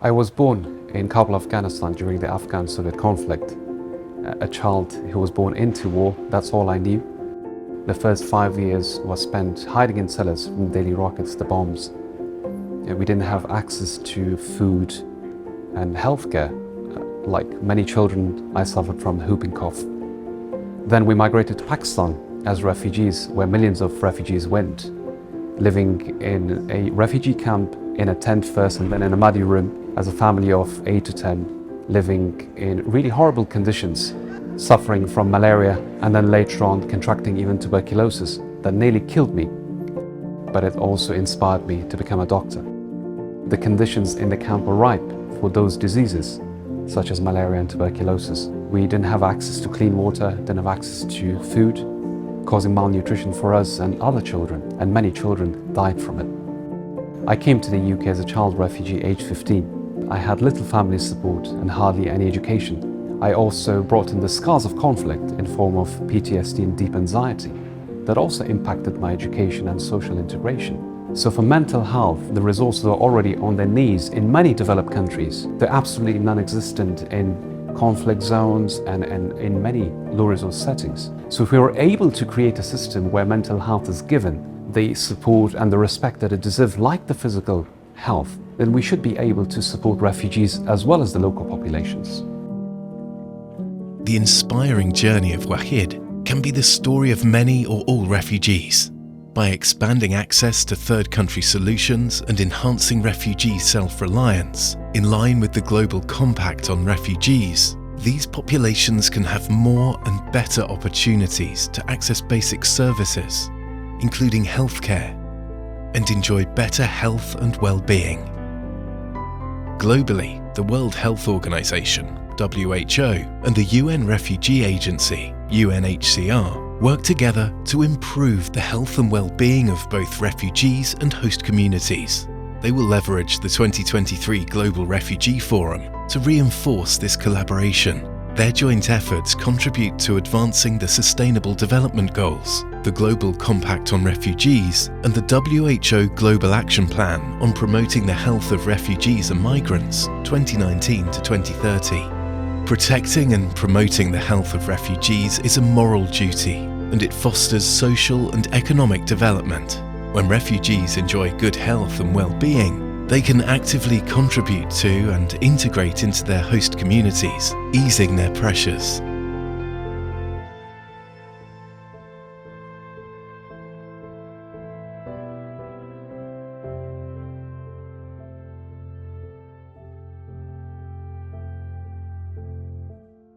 I was born in Kabul, Afghanistan during the Afghan-Soviet conflict. A child who was born into war, that's all I knew. The first 5 years was spent hiding in cellars from daily rockets, the bombs. We didn't have access to food and healthcare. Like many children, I suffered from whooping cough. Then we migrated to Pakistan as refugees, where millions of refugees went, living in a refugee camp in a tent first and then in a muddy room as a family of 8 to 10, living in really horrible conditions, suffering from malaria and then later on contracting even tuberculosis that nearly killed me. But it also inspired me to become a doctor. The conditions in the camp were ripe for those diseases, such as malaria and tuberculosis. We didn't have access to clean water, didn't have access to food, causing malnutrition for us and other children, and many children died from it. I came to the UK as a child refugee aged 15. I had little family support and hardly any education. I also brought in the scars of conflict in form of PTSD and deep anxiety that also impacted my education and social integration. So for mental health, the resources are already on their knees in many developed countries. They're absolutely non-existent in conflict zones and in many low-resource settings. So if we were able to create a system where mental health is given the support and the respect that it deserves, like the physical health, then we should be able to support refugees as well as the local populations. The inspiring journey of Waheed can be the story of many or all refugees. By expanding access to third country solutions and enhancing refugee self-reliance, in line with the Global Compact on Refugees, these populations can have more and better opportunities to access basic services, including healthcare, and enjoy better health and well-being. Globally, the World Health Organization, WHO, and the UN Refugee Agency, UNHCR, work together to improve the health and well-being of both refugees and host communities. They will leverage the 2023 Global Refugee Forum to reinforce this collaboration. Their joint efforts contribute to advancing the Sustainable Development Goals, the Global Compact on Refugees, and the WHO Global Action Plan on Promoting the Health of Refugees and Migrants 2019 to 2030. Protecting and promoting the health of refugees is a moral duty, and it fosters social and economic development. When refugees enjoy good health and well-being, they can actively contribute to and integrate into their host communities, easing their pressures.